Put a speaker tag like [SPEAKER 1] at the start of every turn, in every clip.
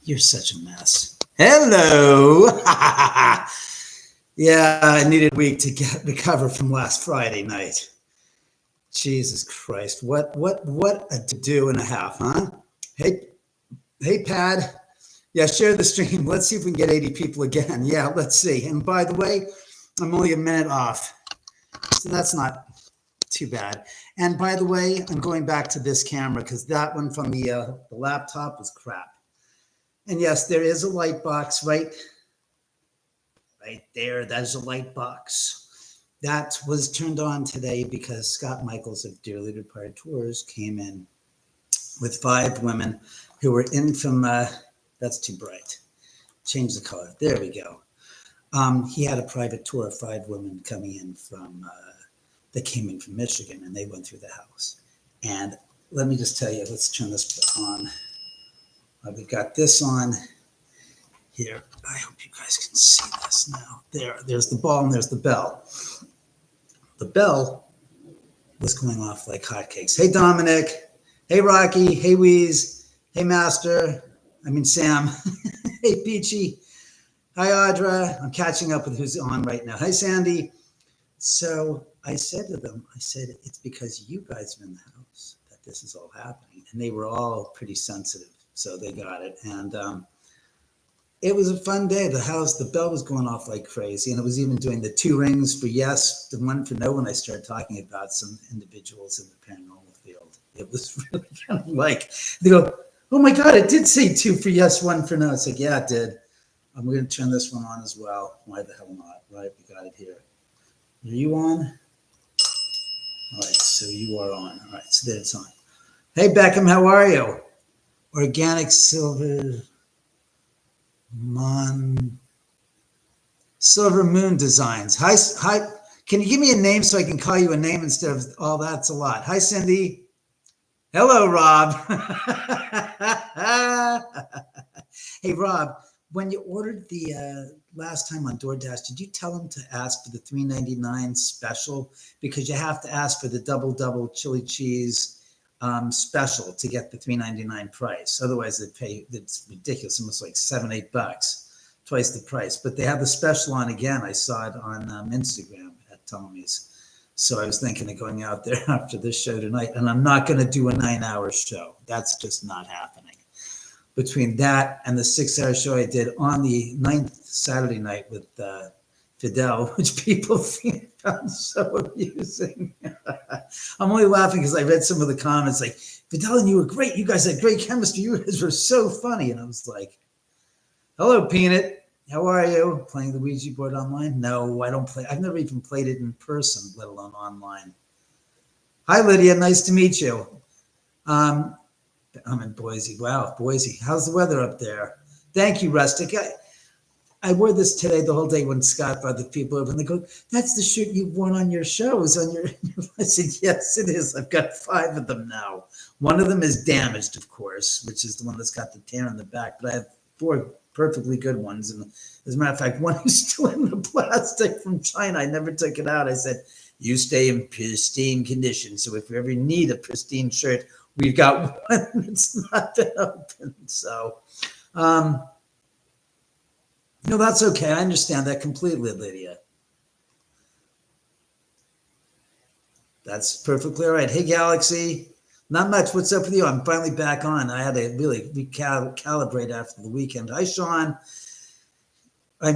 [SPEAKER 1] You're such a mess. Hello. Yeah, I needed a week to recover from last Friday night. Jesus Christ. What a to-do and a half, huh? Hey, hey, Pad. Yeah, share the stream. Let's see if we can get 80 people again. Yeah, let's see. And by the way, I'm only a minute off. So that's not too bad. And by the way, I'm going back to this camera because that one from the laptop was crap. And yes, there is a light box right there. That's a light box. That was turned on today because Scott Michaels of Dearly Departed Tours came in with 5 women who were in from, that's too bright. Change the color. There we go. He had a private tour of 5 women coming in from, that came in from Michigan, and they went through the house. And let me just tell you, let's turn this on. We've got this on here. I hope you guys can see this now. There's the ball and there's the bell. The bell was going off like hotcakes. Hey, Dominic. Hey, Rocky. Hey, Wheeze. Hey, Master. Sam. Hey, Peachy. Hi, Audra. I'm catching up with who's on right now. Hi, Sandy. So I said to them, it's because you guys are in the house that this is all happening. And they were all pretty sensitive. So they got it. And it was a fun day. The bell was going off like crazy. And it was even doing the 2 rings for yes, the 1 for no when I started talking about some individuals in the paranormal field. It was really kind of like, they go, oh my God, it did say 2 for yes, 1 for no. It's like, yeah, it did. We're going to turn this one on as well. Why the hell not? Right, we got it here. Are you on? All right, so you are on. All right, so there it's on. Hey, Beckham, how are you? Organic Silver Moon Designs. Hi. Can you give me a name so I can call you a name instead of all that's a lot? Hi, Cindy. Hello, Rob. Hey, Rob, when you ordered the last time on DoorDash, did you tell them to ask for the $3.99 special? Because you have to ask for the double chili cheese special to get the $3.99 price. Otherwise, they pay. It's ridiculous. Almost like $7-8, twice the price. But they have the special on again. I saw it on Instagram at Tommy's. So I was thinking of going out there after this show tonight, and I'm not going to do a 9-hour show. That's just not happening. Between that and the 6-hour show I did on the 9th Saturday night with Fidel, which people found so amusing. I'm only laughing because I read some of the comments like, Fidel and you were great. You guys had great chemistry. You guys were so funny. And I was like, hello, Peanut. How are you? Playing the Ouija board online? No, I don't play. I've never even played it in person, let alone online. Hi, Lydia. Nice to meet you. I'm in Boise. Wow, Boise. How's the weather up there? Thank you, Rustic. I wore this today the whole day when Scott brought the people over, and they go, that's the shirt you've worn on your shows. I said, yes, it is. I've got 5 of them now. One of them is damaged, of course, which is the one that's got the tear in the back, but I have 4 perfectly good ones. And as a matter of fact, one is still in the plastic from China. I never took it out. I said, you stay in pristine condition. So if you ever need a pristine shirt, we've got one that's not been opened. So, no, that's okay. I understand that completely, Lydia. That's perfectly all right. Hey, Galaxy. Not much. What's up with you? I'm finally back on. I had to really recalibrate after the weekend. Hi, Sean. I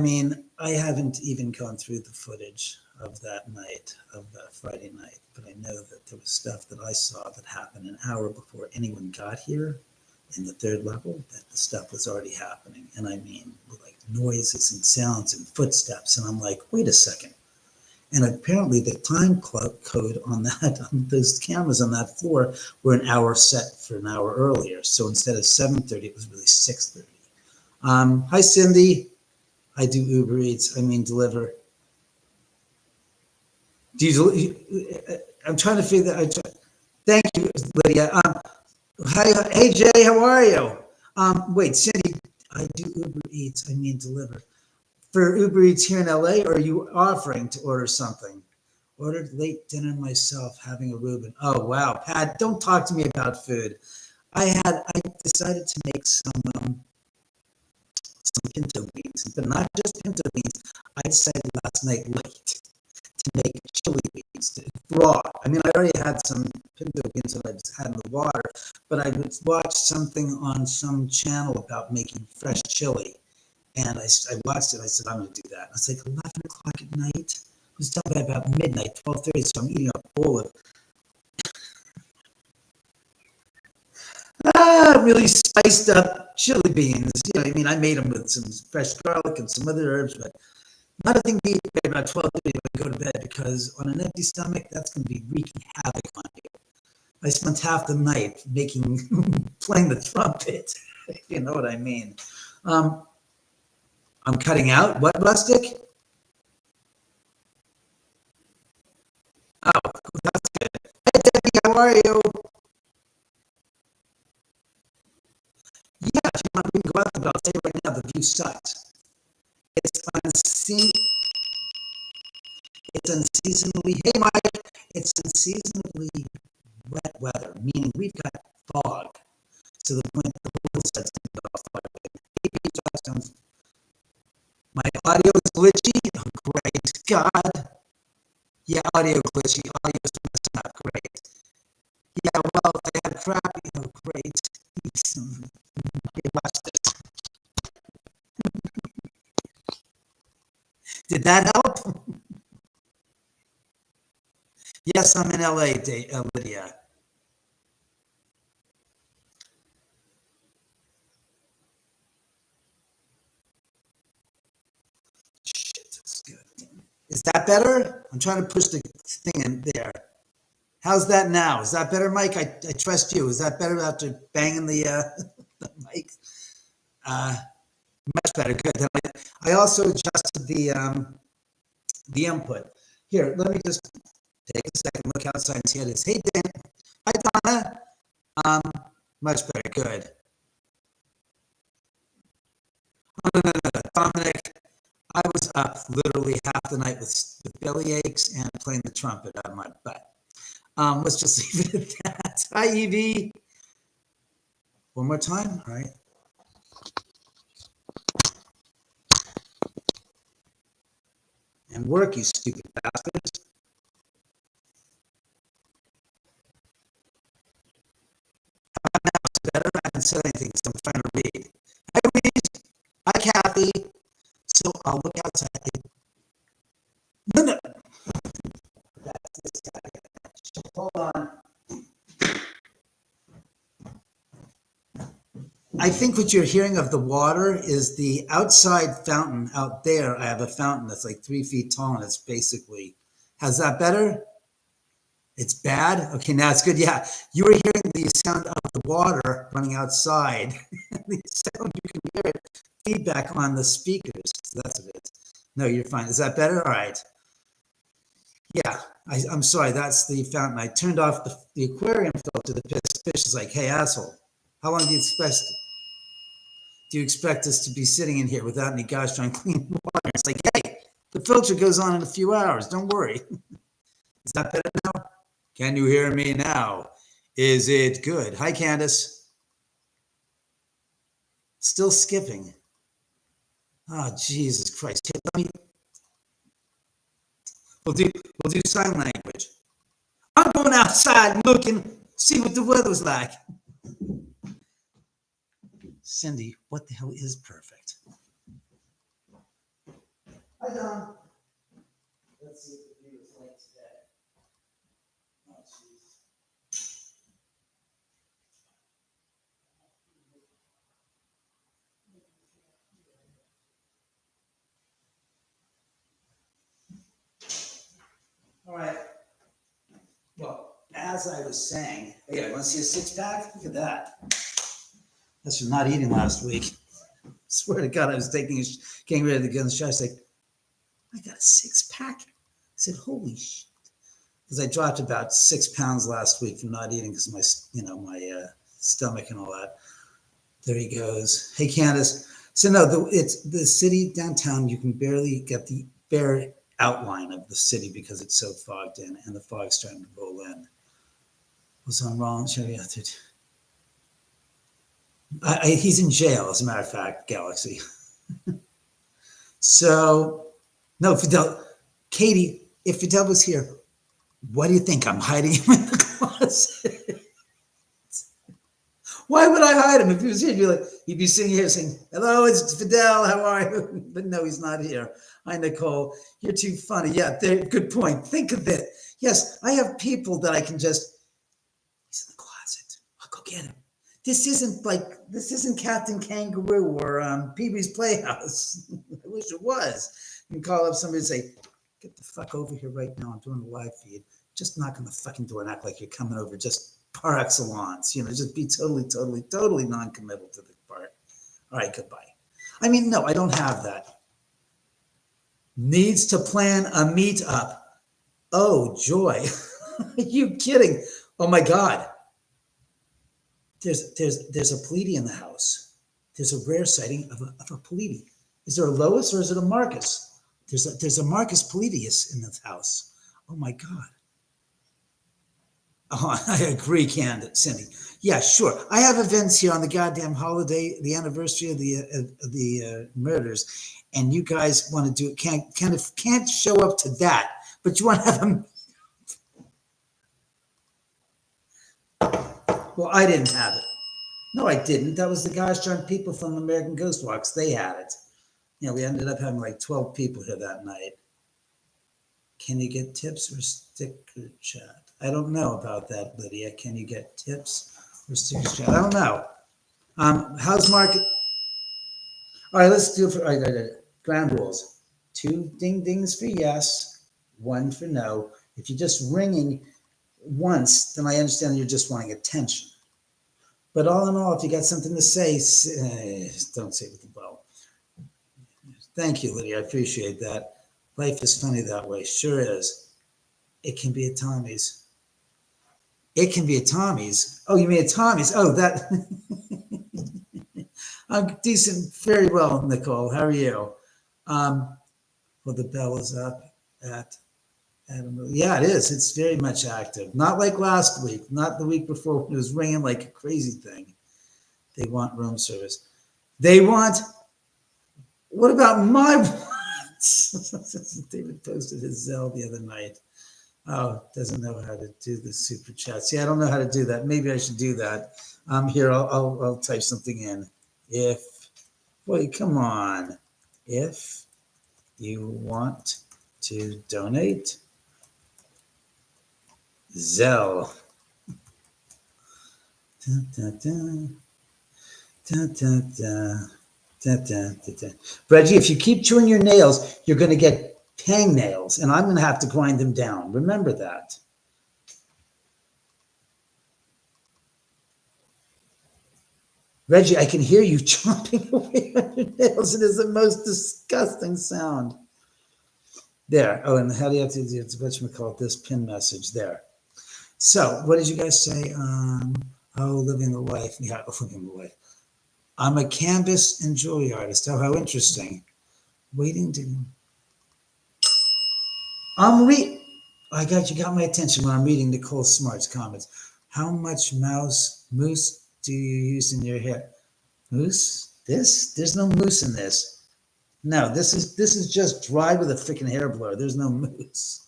[SPEAKER 1] haven't even gone through the footage of that night, of that Friday night, but I know that there was stuff that I saw that happened an hour before anyone got here in the 3rd level, that the stuff was already happening. And like noises and sounds and footsteps. And I'm like, wait a second. And apparently the time code on those cameras on that floor were an hour set for an hour earlier. So instead of 7:30, it was really 6:30. Hi, Cindy. I do Uber Eats. Deliver. I'm trying to figure that. Thank you, Lydia. Hi, hey, Jay, how are you? Wait, Cindy, I do Uber Eats. Deliver. For Uber Eats here in LA, or are you offering to order something? Ordered late dinner myself, having a Reuben. Oh, wow. Pat, don't talk to me about food. I decided to make some pinto beans, but not just pinto beans. I decided last night late to make chili beans, raw. I mean, I already had some pinto beans that I just had in the water, but I would watch something on some channel about making fresh chili. And I watched it. I said, I'm going to do that. And it's like 11 o'clock at night. It was done by about midnight, 12:30. So I'm eating a bowl of really spiced up chili beans. You know, I mean, I made them with some fresh garlic and some other herbs, but not a thing to eat by about 12:30 when I go to bed, because on an empty stomach, that's going to be wreaking havoc on you. I spent half the night playing the trumpet, if you know what I mean. I'm cutting out. What, Rustic? Oh, that's good. Hey, Debbie, how are you? Yeah, if you want, we can go out there, but I'll tell you right now, the view sucks. It's unseasonably, hey Mike, it's unseasonably wet weather, meaning we've got fog to the point that the hillside's going to go off. My audio is glitchy. Oh, great. God. Yeah, audio glitchy. Audio is messing up. Great. Yeah, well, I had crappy. Oh, great. Hey, watch this. Did that help? Yes, I'm in LA, Lydia. Shit, that's good. Is that better? I'm trying to push the thing in there. How's that now? Is that better, Mike? I trust you. Is that better after banging the, the mic? Much better. Good. I also adjusted the input. Here, let me just take a second, look outside and see how it is. Hey, Dan. Hi, Donna. Much better. Good. Oh, no. Dominic, I was up literally half the night with belly aches and playing the trumpet out of my butt. Let's just leave it at that. Hi, Evie. One more time. All right. And work, you stupid bastards. Better. I haven't said anything, so I'm trying to read. Hi, Reed. Hi, Kathy. So I'll look outside. No. That's this guy. Hold on. I think what you're hearing of the water is the outside fountain out there. I have a fountain that's like 3 feet tall, and it's basically, how's that better? It's bad? Okay, now it's good. Yeah, you were hearing the sound of the water running outside. The sound, you can hear it, feedback on the speakers. So that's what it is. No, you're fine. Is that better? All right. Yeah, I'm sorry. That's the fountain. I turned off the aquarium filter. The fish is like, hey, asshole, how long do you expect us to be sitting in here without any gosh darn clean water? It's like, hey, the filter goes on in a few hours. Don't worry. Is that better now? Can you hear me now? Is it good? Hi, Candace. Still skipping. Oh, Jesus Christ. Hey, we'll do sign language. I'm going outside and looking, see what the weather's like. Cindy, what the hell is perfect? Hi, Don. Let's see if the view is like today. Oh, jeez. All right. Well, as I was saying, hey, want to see a six-pack? Look at that. That's from not eating last week. I swear to God, I was getting ready to get in the shower. I was like, I got a six-pack. I said, holy shit. Because I dropped about 6 pounds last week from not eating because my stomach and all that. There he goes. Hey, Candace. So no, it's the city downtown. You can barely get the bare outline of the city because it's so fogged in, and the fog's starting to roll in. Was I wrong? He's in jail, as a matter of fact, Galaxy. So, no, Fidel, Katie, if Fidel was here, what do you think? I'm hiding him in the closet. Why would I hide him? If he was here, he'd be sitting here saying, "Hello, it's Fidel. How are you?" But no, he's not here. Hi, Nicole. You're too funny. Yeah, good point. Think of it. Yes, I have people that I can just, he's in the closet. I'll go get him. This isn't Captain Kangaroo or Pee-wee's Playhouse. I wish it was. You can call up somebody and say, "Get the fuck over here right now. I'm doing a live feed. Just knock on the fucking door and act like you're coming over just par excellence. Just be totally non-committal to the part. All right, goodbye." I mean, no, I don't have that. Needs to plan a meetup. Oh, joy. Are you kidding? Oh my God. There's a Pleiadi in the house. There's a rare sighting of a Pleiadi. Is there a Lois or is it a Marcus? There's a Marcus Pleiadius in this house. Oh my God. Oh, I agree, Cindy. Yeah, sure. I have events here on the goddamn holiday, the anniversary of the murders, and you guys want to do it. Can't show up to that, but you want to have them. Well, I didn't have it. No, I didn't. That was the gosh darn people from American Ghost Walks. They had it. We ended up having like 12 people here that night. Can you get tips or sticker chat? I don't know about that, Lydia. Can you get tips or sticker chat? I don't know. How's market? All right, let's do it for ground rules. 2 ding dings for yes, 1 for no. If you're just ringing once, then I understand you're just wanting attention. But all in all, if you got something to say, don't say it with the bow. Thank you, Lydia. I appreciate that. Life is funny that way. Sure is. It can be at Tommy's. It can be at Tommy's. Oh, you mean at Tommy's? Oh, that. I'm decent. Very well, Nicole. How are you? Well, the bell is up at Adam. Yeah, it is. It's very much active. Not like last week. Not the week before when it was ringing like a crazy thing. They want room service. They want. What about my wants? David posted his Zelle the other night. Oh, doesn't know how to do the super chats. Yeah, I don't know how to do that. Maybe I should do that. Here, I'll type something in. Come on. If you want to donate, Zelle. Da, da, da, da, da. Reggie, if you keep chewing your nails, you're going to get hang nails, and I'm going to have to grind them down. Remember that. Reggie, I can hear you chomping away on your nails. It is the most disgusting sound. There. Oh, and how do you have to do whatchamacallit, this pin message there? So, what did you guys say? Living the life. Yeah, living the life. I'm a canvas and jewelry artist. Oh, how interesting. Waiting to. I got my attention when I'm reading Nicole Smart's comments. How much mousse do you use in your hair? Mousse? There's no mousse in this. No, this is just dry with a freaking hair blower. There's no mousse.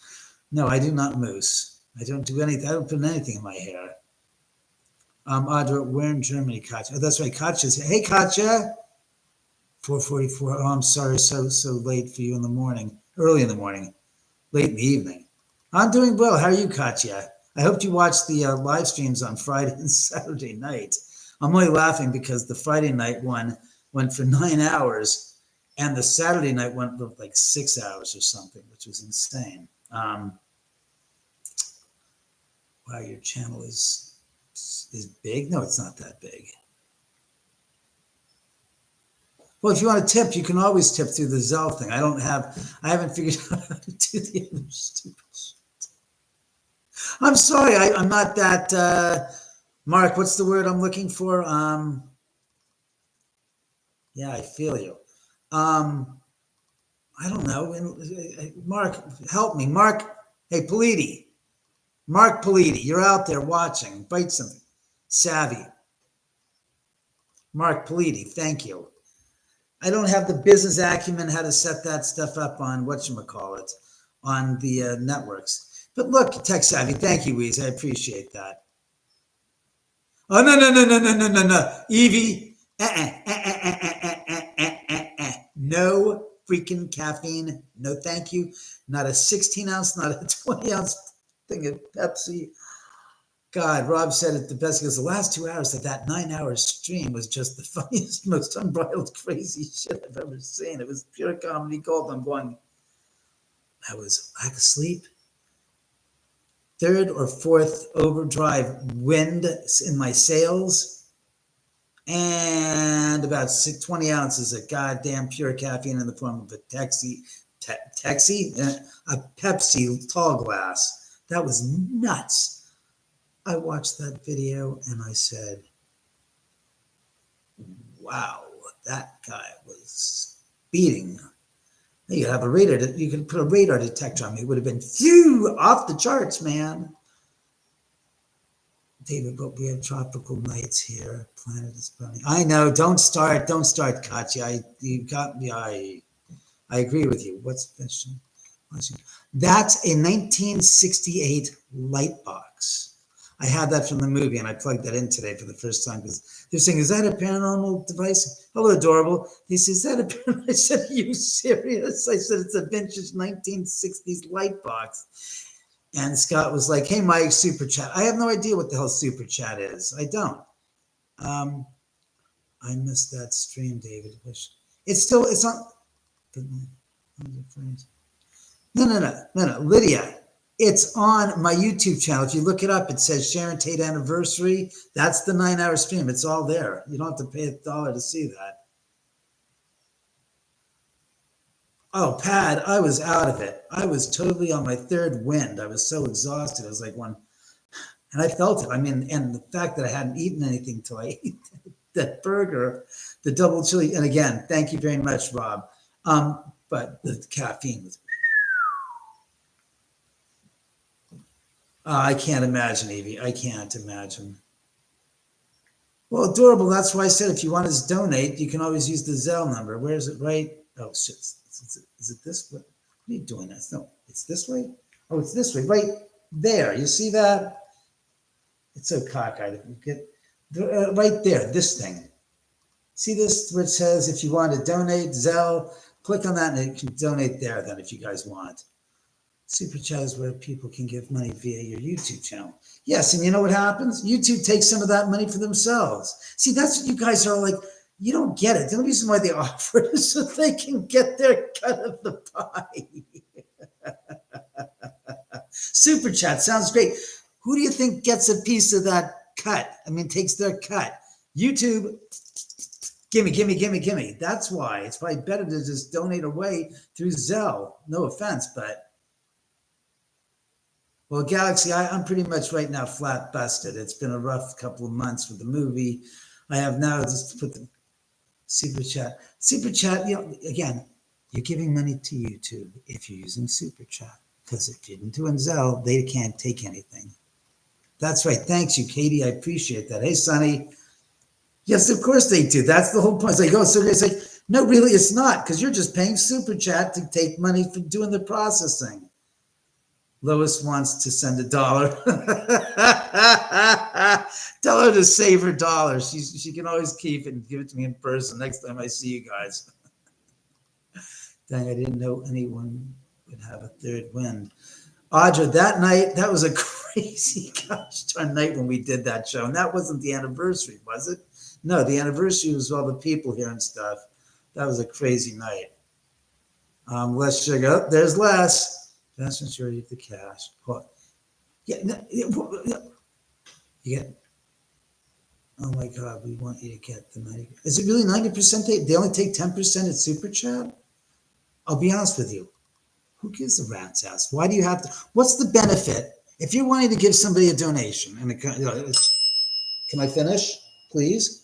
[SPEAKER 1] No, I do not mousse. I don't do anything. I don't put anything in my hair. Audra, we're in Germany, Katja. Oh, that's right. Katja's here. Hey, Katja. 4:44. Oh, I'm sorry. So late for you in the morning. Early in the morning. Late in the evening. I'm doing well. How are you, Katja? I hope you watched the live streams on Friday and Saturday night. I'm only laughing because the Friday night one went for 9 hours, and the Saturday night went for like 6 hours or something, which was insane. Wow, your channel is big? No, it's not that big. Well, if you want to tip, you can always tip through the Zelle thing. I haven't figured out how to do the other stupid shit. I'm sorry, I'm not that, Mark, what's the word I'm looking for? Yeah, I feel you. I don't know. Mark, help me. Mark, hey, Pleiadi. Mark Pleiadi, you're out there watching. Bite something. Savvy. Mark Pleiadi, thank you. I don't have the business acumen how to set that stuff up on whatchamacallit, on the networks. But look, tech savvy, thank you, Weez. I appreciate that. Oh, no, no, no, no, no, no, no, no. Evie, no freaking caffeine. No, thank you. Not a 16 ounce, not a 20 ounce thing of Pepsi. God, Rob said it the best because the last 2 hours of that 9 hour stream was just the funniest, most unbridled, crazy shit I've ever seen. It was pure comedy gold. I'm going, I was lack of sleep. Third or fourth overdrive wind in my sails, and about 20 ounces of goddamn pure caffeine in the form of a a Pepsi tall glass. That was nuts. I watched that video and I said, wow, that guy was beating. You could have a radar, you could put a radar detector on me. It would have been phew, off the charts, man. David, but we have tropical nights here. Planet is burning. I know. Don't start, Katya. You got me. I agree with you. What's this? That's a 1968 light box. I had that from the movie, and I plugged that in today for the first time because they're saying, "Is that a paranormal device?" Hello, adorable. He says, "Is that a paranormal?" I said, "Are you serious?" I said, "It's a vintage 1960s light box." And Scott was like, "Hey, Mike, super chat." I have no idea what the hell super chat is. I don't. I missed that stream, David. It's on. No, Lydia. It's on my YouTube channel. If you look it up, it says Sharon Tate anniversary. That's the 9 hour stream. It's all there. You don't have to pay $1 to see that. Oh, Pad, I was out of it. I was totally on my third wind. I was so exhausted. I was like one, and I felt it. I mean, and the fact that I hadn't eaten anything till I ate that burger, the double chili. And again, thank you very much, Rob. But the caffeine was. I can't imagine, Evie. I can't imagine. Well, adorable. That's why I said if you want to donate, you can always use the Zelle number. Where is it? Right? Oh, shit. Is it this way? What are you doing? No, it's this way. Oh, it's this way. Right there. You see that? It's so cockeyed. Get right there. This thing. See this where it says if you want to donate, Zelle, click on that and you can donate there then if you guys want. Super chat is where people can give money via your YouTube channel. Yes, and you know what happens? YouTube takes some of that money for themselves. See, that's what you guys are like. You don't get it. The only reason why they offer it is so they can get their cut of the pie. Super chat sounds great. Who do you think gets a piece of that cut? I mean, takes their cut. YouTube, gimme. That's why. It's probably better to just donate away through Zelle. No offense, but. Well, Galaxy, I'm pretty much right now flat busted. It's been a rough couple of months with the movie. I have now just put the super chat. Super chat, again, you're giving money to YouTube if you're using super chat. Because if you're doing Zelle, they can't take anything. That's right. Thanks you, Katie. I appreciate that. Hey, Sonny. Yes, of course they do. That's the whole point. It's like, oh, so it's like, no, really, it's not. Because you're just paying super chat to take money for doing the processing. Lois wants to send $1. Tell her to save her dollar. She can always keep it and give it to me in person next time I see you guys. Dang, I didn't know anyone would have a third wind. Audra, that night, that was a crazy gosh darn night when we did that show. And that wasn't the anniversary, was it? No, the anniversary was all the people here and stuff. That was a crazy night. Less sugar. Oh, there's less. Vast majority of the cash. Yeah, you get. Oh my God, we want you to get the 90. Is it really 90%? They only take 10% at Super Chat? I'll be honest with you. Who gives a rat's ass? Why do you have to? What's the benefit if you're wanting to give somebody a donation? And can I finish, please?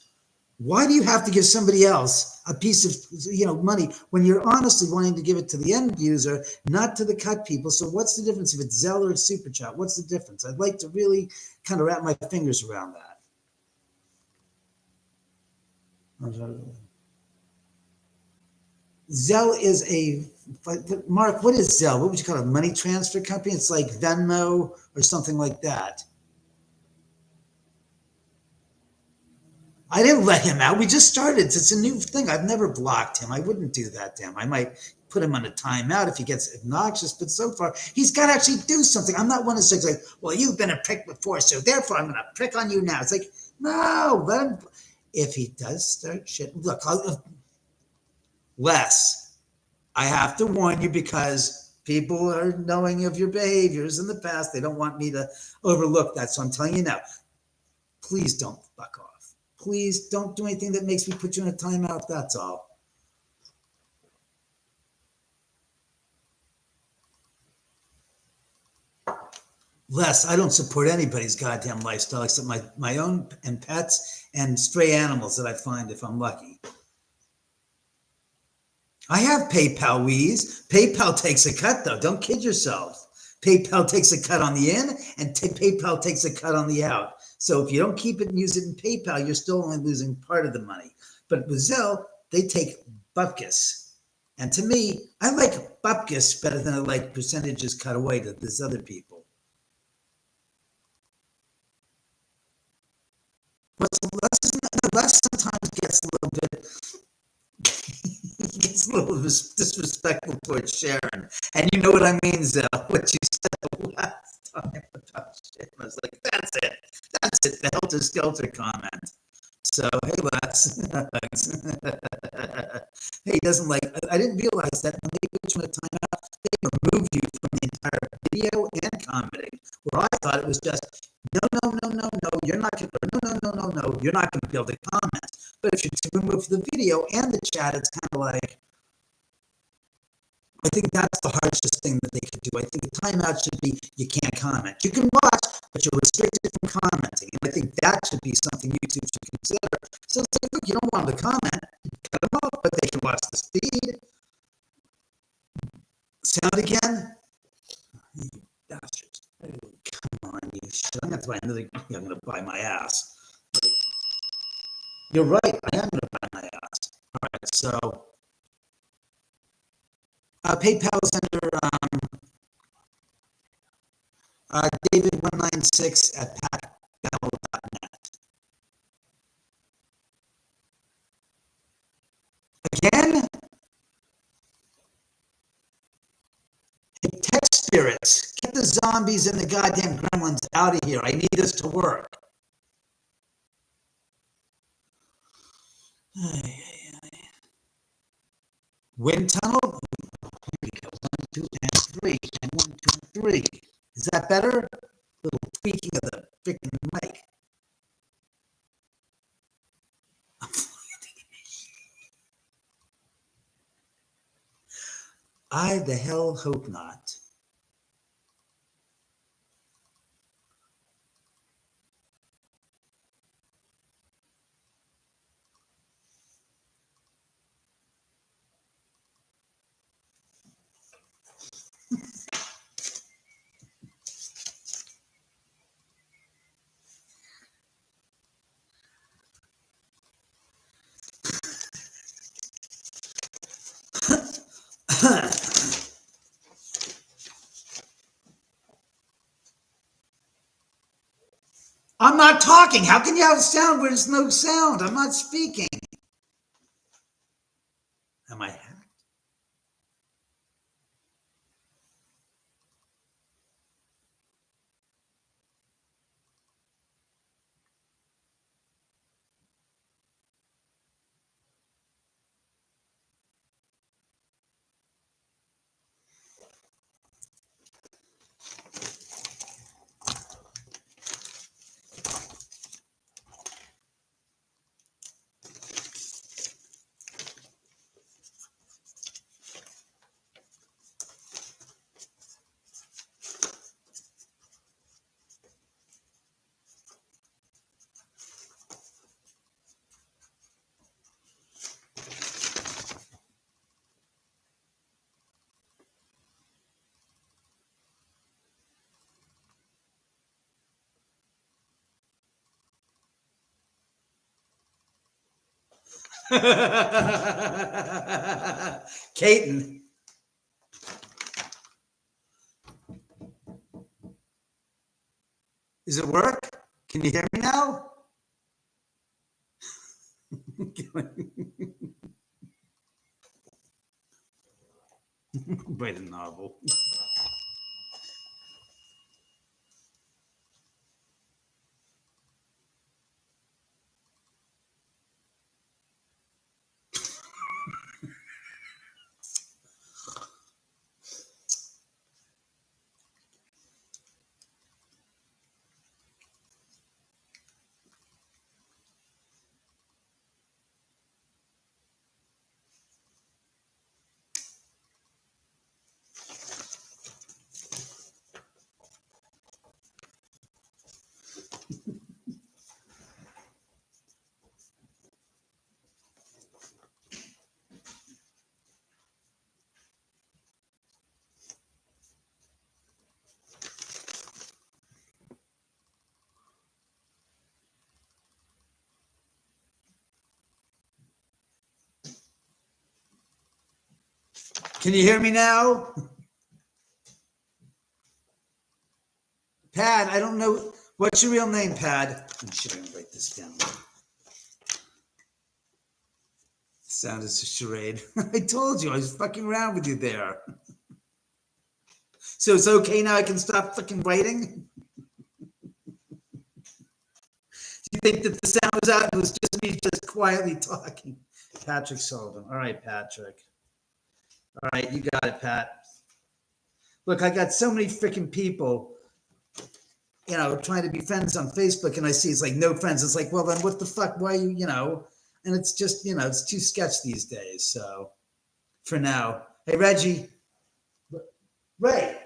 [SPEAKER 1] Why do you have to give somebody else a piece of money when you're honestly wanting to give it to the end user, not to the cut people? So what's the difference if it's Zelle or it's Super Chat? What's the difference? I'd like to really kind of wrap my fingers around that. Zelle is Mark, what is Zelle? What would you call it? A money transfer company? It's like Venmo or something like that. I didn't let him out. We just started. It's a new thing. I've never blocked him. I wouldn't do that to him. I might put him on a timeout if he gets obnoxious, but so far he's got to actually do something. I'm not one to say like, well, you've been a prick before, so therefore I'm going to prick on you now. It's like, no, let him. If he does start shit, look, Les, I have to warn you because people are knowing of your behaviors in the past. They don't want me to overlook that. So I'm telling you now, please don't fuck off. Please don't do anything that makes me put you in a timeout. That's all. Les, I don't support anybody's goddamn lifestyle except my own and pets and stray animals that I find if I'm lucky. I have PayPal, Wheeze. PayPal takes a cut, though. Don't kid yourself. PayPal takes a cut on the in, and PayPal takes a cut on the out. So if you don't keep it and use it in PayPal, you're still only losing part of the money. But with Zelle, they take bupkis. And to me, I like bupkis better than I like percentages cut away to this other people. What's less sometimes gets a little bit he gets a little disrespectful towards Sharon. And you know what I mean, Zell, what you said last time about Sharon. I was like, that's it. That's it. The helter-skelter comment. So, hey, Les. Hey, he doesn't like, I didn't realize that when they put you in a timeout, they remove you from the entire video and commenting, where I thought it was just, no, you're not going to, no, you're not going to be able to comment. But if you remove the video and the chat, it's kind of like, I think that's the harshest thing that they could do. I think the timeout should be you can't comment. You can watch, but you're restricted from commenting. And I think that should be something YouTube should consider. So it's like, look, you don't want them to comment, cut them off, but they can watch the feed. Sound again? You bastards. Come on, you shit. I'm going to buy another. I'm going to buy my ass. You're right. I am going to buy my ass. All right, so PayPal is under David196 at patbell.net. Again? Hey, tech spirits, get the zombies and the goddamn gremlins out of here. I need this to work. Wind tunnel? Here we go. 1, 2, and 3. And 1, 2, and 3. Is that better? A little tweaking of the freaking mic. I the hell hope not. I'm not talking. How can you have sound where there's no sound? I'm not speaking. Am I hacked? Caton. Does it work? Can you hear me now? Write a novel. Can you hear me now? Pad, I don't know. What's your real name, Pad? I'm sure I can write this down. Sound is a charade. I told you I was fucking around with you there. So it's okay now, I can stop fucking writing? Do you think that the sound was out? It was just me just quietly talking. Patrick Sullivan. All right, Patrick. All right, you got it, Pat. Look, I got so many freaking people, you know, trying to be friends on Facebook, and I see it's like no friends. It's like, well, then what the fuck? Why you, you know? And it's just, you know, it's too sketch these days. So for now, hey, Reggie. Ray.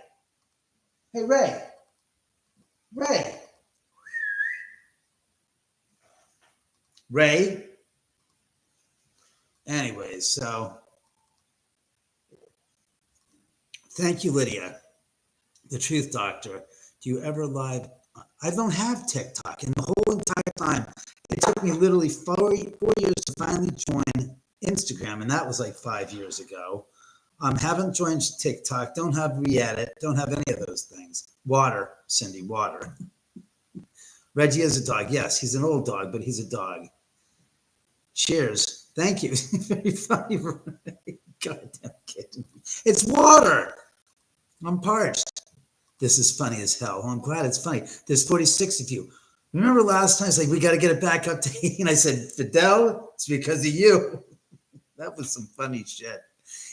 [SPEAKER 1] Hey, Ray. Ray. Ray. Anyways, so thank you, Lydia, the truth doctor. Do you ever live? I don't have TikTok. In the whole entire time, it took me literally four years to finally join Instagram, and that was like 5 years ago. Haven't joined TikTok, don't have re-edit, don't have any of those things. Water, Cindy, water. Reggie is a dog. Yes, he's an old dog, but he's a dog. Cheers. Thank you. Very funny. Goddamn kidding. It's water. I'm parched. This is funny as hell. I'm glad it's funny. There's 46 of you. Remember last time, it's like, we got to get it back up to 8. And I said, Fidel, it's because of you. That was some funny shit.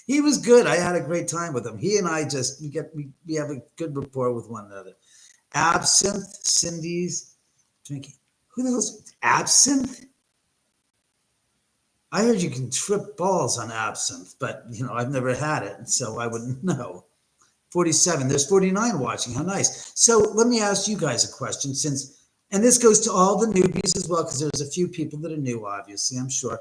[SPEAKER 1] He was good. I had a great time with him. He and I just, we have a good rapport with one another. Absinthe, Cindy's drinking. Who the hell's absinthe? I heard you can trip balls on absinthe, but, you know, I've never had it, so I wouldn't know. 47. There's 49 watching. How nice. So let me ask you guys a question, since, and this goes to all the newbies as well, because there's a few people that are new, obviously, I'm sure.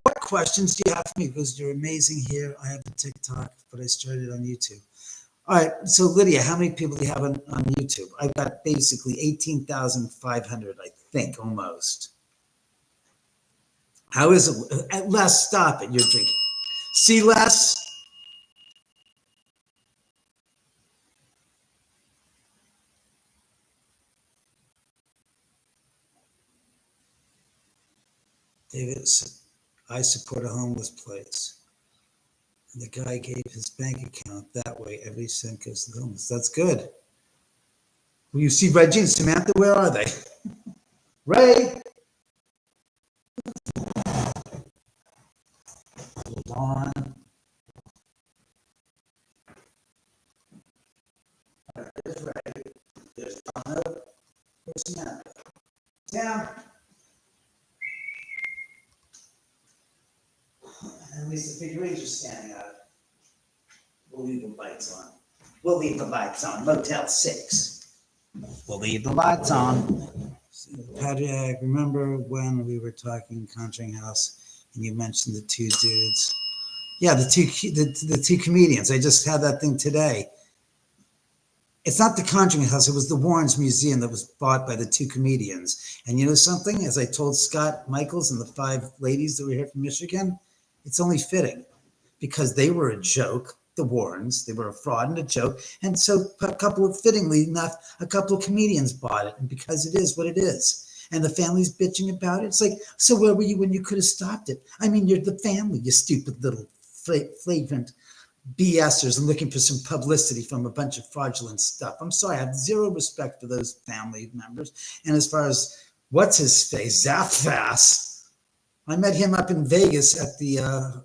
[SPEAKER 1] What questions do you have for me? Because you're amazing here. I have a TikTok, but I started on YouTube. All right. So Lydia, how many people do you have on YouTube? I've got basically 18,500, I think, almost. How is it? Les, stop it. You're drinking. See, Les? David, I support a homeless place. And the guy gave his bank account. That way, every cent goes to the homeless. That's good. Well, you see Reggie and Samantha, where are they? Ray! Hold on. There's Ray. There's Donna. There's Samantha. Down. At least the figurines are standing up. We'll leave the lights on. We'll leave the lights on. Motel 6. We'll leave the lights on. Patrick, remember when we were talking Conjuring House and you mentioned the two dudes? Yeah, the two comedians. I just had that thing today. It's not the Conjuring House. It was the Warrens Museum that was bought by the two comedians. And you know something? As I told Scott Michaels and the five ladies that were here from Michigan, it's only fitting because they were a joke. The Warrens, they were a fraud and a joke. And so a couple of, fittingly enough, a couple of comedians bought it. And because it is what it is. And the family's bitching about it. It's like, so where were you when you could have stopped it? I mean, you're the family, you stupid little flagrant BSers and looking for some publicity from a bunch of fraudulent stuff. I'm sorry, I have zero respect for those family members. And as far as what's his face, Zaffas, I met him up in Vegas at the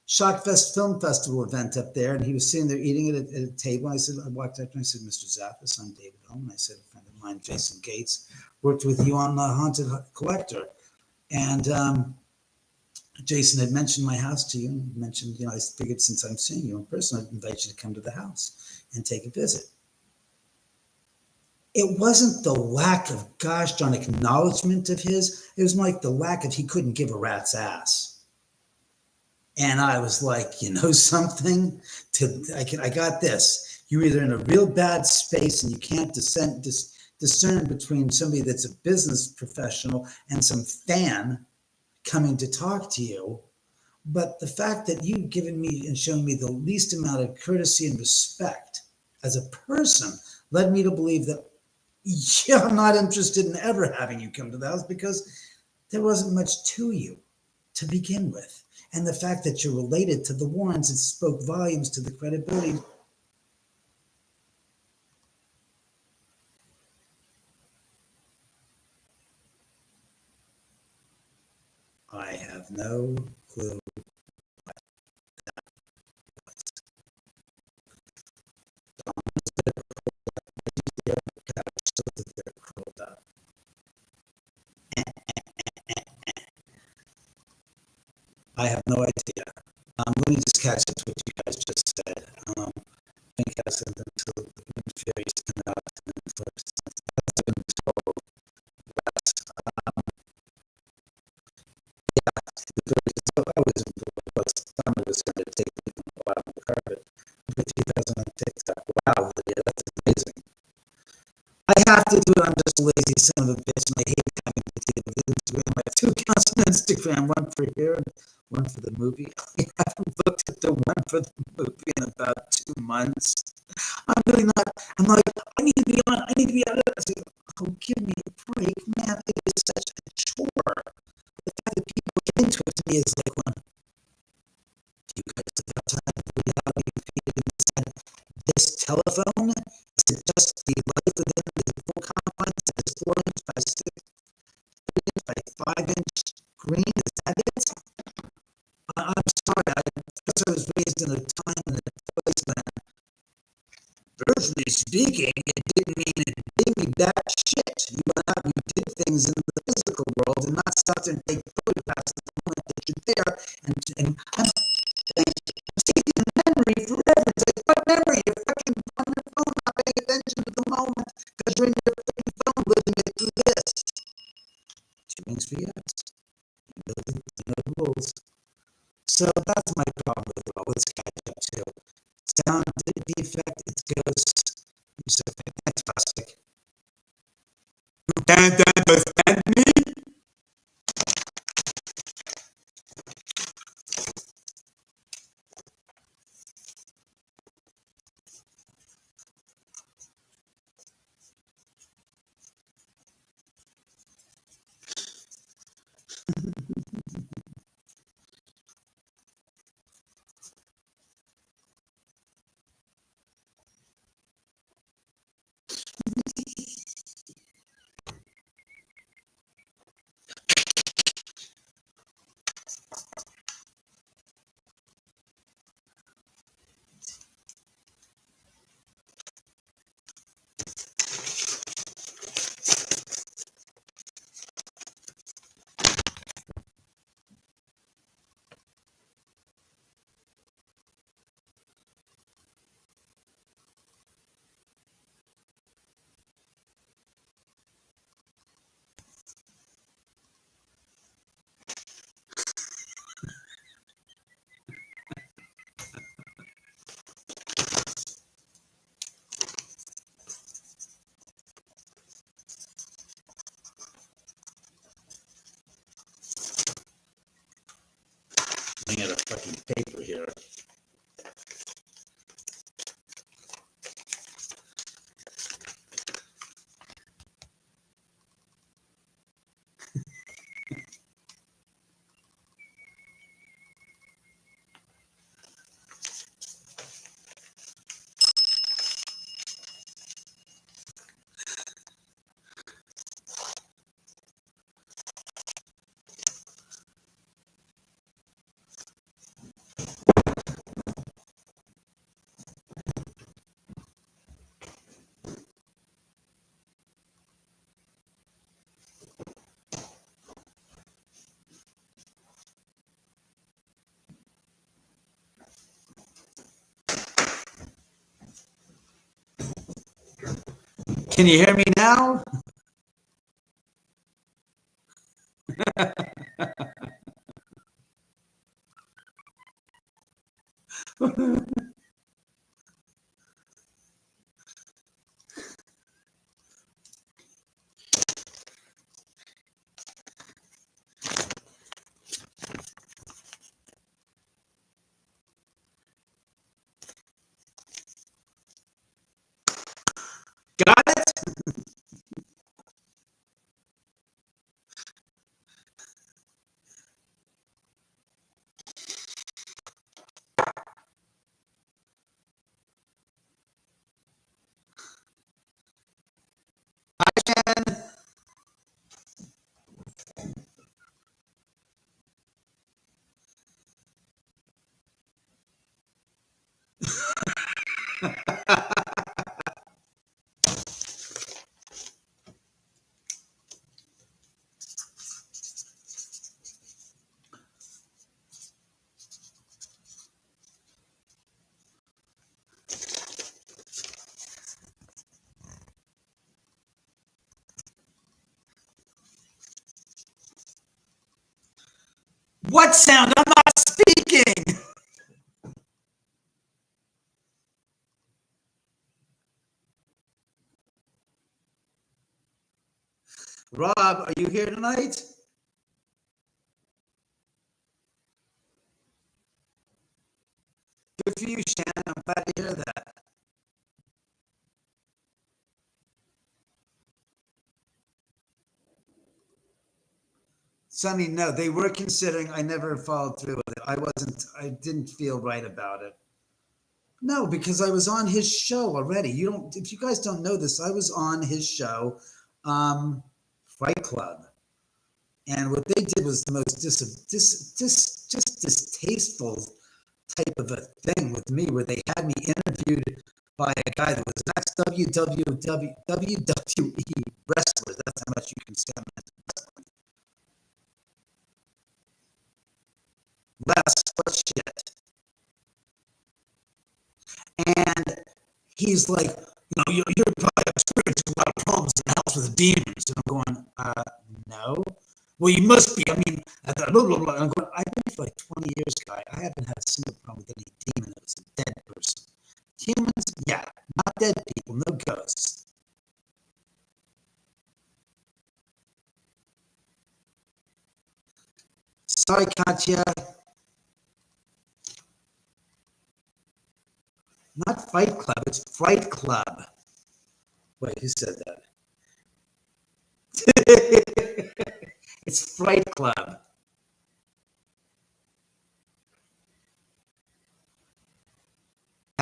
[SPEAKER 1] Shockfest Film Festival event up there, and he was sitting there eating it at a table. I walked up and I said, Mr. Zaffas, I'm David Oman. I said, a friend of mine, Jason Gates, worked with you on Haunted Collector. And Jason had mentioned my house to you and mentioned, I figured since I'm seeing you in person, I'd invite you to come to the house and take a visit. It wasn't the lack of gosh darn acknowledgement of his. It was more like the lack of he couldn't give a rat's ass. And I was like, you know something? I got this. You're either in a real bad space and you can't discern between somebody that's a business professional and some fan coming to talk to you. But the fact that you've given me and shown me the least amount of courtesy and respect as a person led me to believe that, yeah, I'm not interested in ever having you come to the house because there wasn't much to you to begin with. And the fact that you're related to the Warrens, it spoke volumes to the credibility. I have no clue. I have no idea. Let me just catch up to what you guys just said. I think I said until the moon fairies come out and then first. That's been told. Yeah, I was summer was going to take me a while to carve it. But 2000 on TikTok. Wow, Lydia, that's amazing. I have to do it. I'm just a lazy son of a bitch, and I hate having to deal with Instagram. I have two accounts on Instagram, one for here and one for the movie. I haven't looked at the one for the movie in about 2 months. I'm really not. I'm like, I need to be on. I need to be out of it. I say, oh, give me a break, man. It is such a chore. The fact that people get into it to me is like, well, do you guys live outside of the reality of this telephone? Is it just the life within the full confines of this 4-inch by 6 by 5-inch screen? Is that it? I'm sorry. I was raised in a time and a place when, virtually speaking, it didn't mean it didn't mean that shit. You went out and you did things in the physical world and not stop there and take photographs at the moment that you're there. And I'm taking the memory forever. It's like, what memory? You're fucking on your phone, not paying attention to the moment because you're in your fucking phone living it through this. 2 wings for yes. You know the rules. So that's my problem with it all. Let's catch up to sound defect. It goes. So thanks, plastic. You can't understand me. fucking paper here. Can you hear me now? Got it? Hi, Jen. What sound? I'm not speaking. Rob, are you here tonight? Good for you, Shannon. I'm glad to hear that. Sonny, no, they were considering. I never followed through with it. I didn't feel right about it. No, because I was on his show already. If you guys don't know this, I was on his show, Fight Club. And what they did was the most just distasteful type of a thing with me, where they had me interviewed by a guy that was WWE wrestler. That's how much you can say I'm into wrestling. Less shit. And he's like, you're probably experiencing a lot of problems in the house with the demons. And I'm going, no. Well, you must be. I mean, blah, blah, blah. I'm going, I've been for like 20 years, guy. I haven't had a single problem with any demon that was a dead person. Humans, yeah, not dead people, no ghosts. Sorry, Katya. Not Fight Club, it's Fright Club. Wait, who said that? It's Fright Club.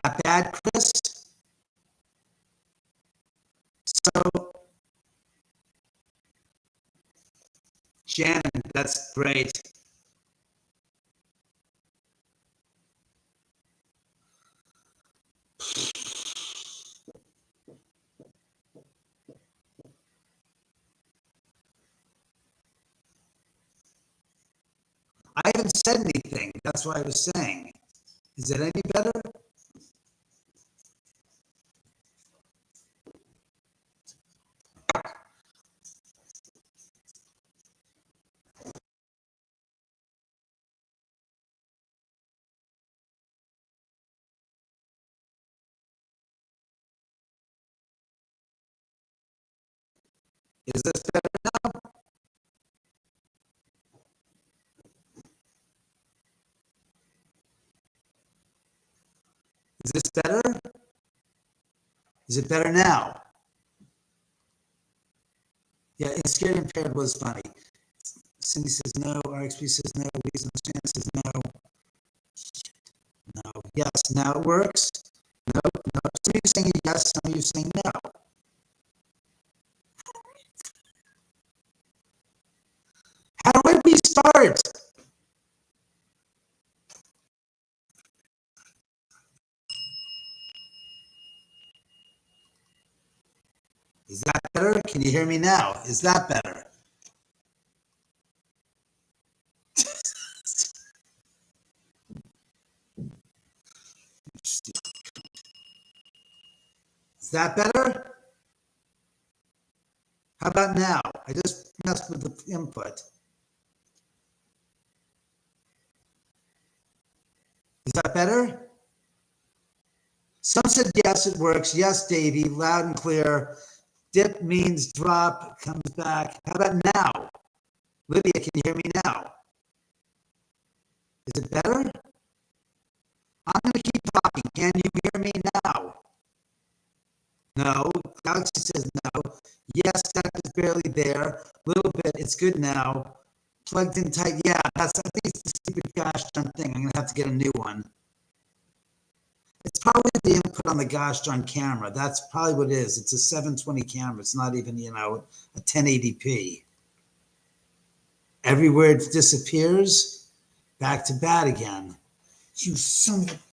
[SPEAKER 1] That bad, Chris? So, Shannon, that's great. I haven't said anything. That's what I was saying. Is it any better? Is this better now? Is this better? Is it better now? Yeah, scared impaired was funny. Cindy says no. RXP says no. Reason Stan says no. No. Yes, now it works. No, no. Some of you saying yes, some of you saying no. How do I restart? Is that better? Can you hear me now? Is that better? Is that better? How about now? I just messed with the input. Is that better? Some said yes, it works. Yes, Davey, loud and clear. Dip means drop, comes back. How about now? Lydia, can you hear me now? Is it better? I'm going to keep talking. Can you hear me now? No. Galaxy says no. Yes, that is barely there. A little bit. It's good now. Plugged in tight. Yeah, I think it's the stupid gosh darn thing. I'm going to have to get a new one. It's probably the input on the gosh darn camera. That's probably what it is. It's a 720 camera. It's not even, a 1080p. Everywhere it disappears, back to bad again. You son of a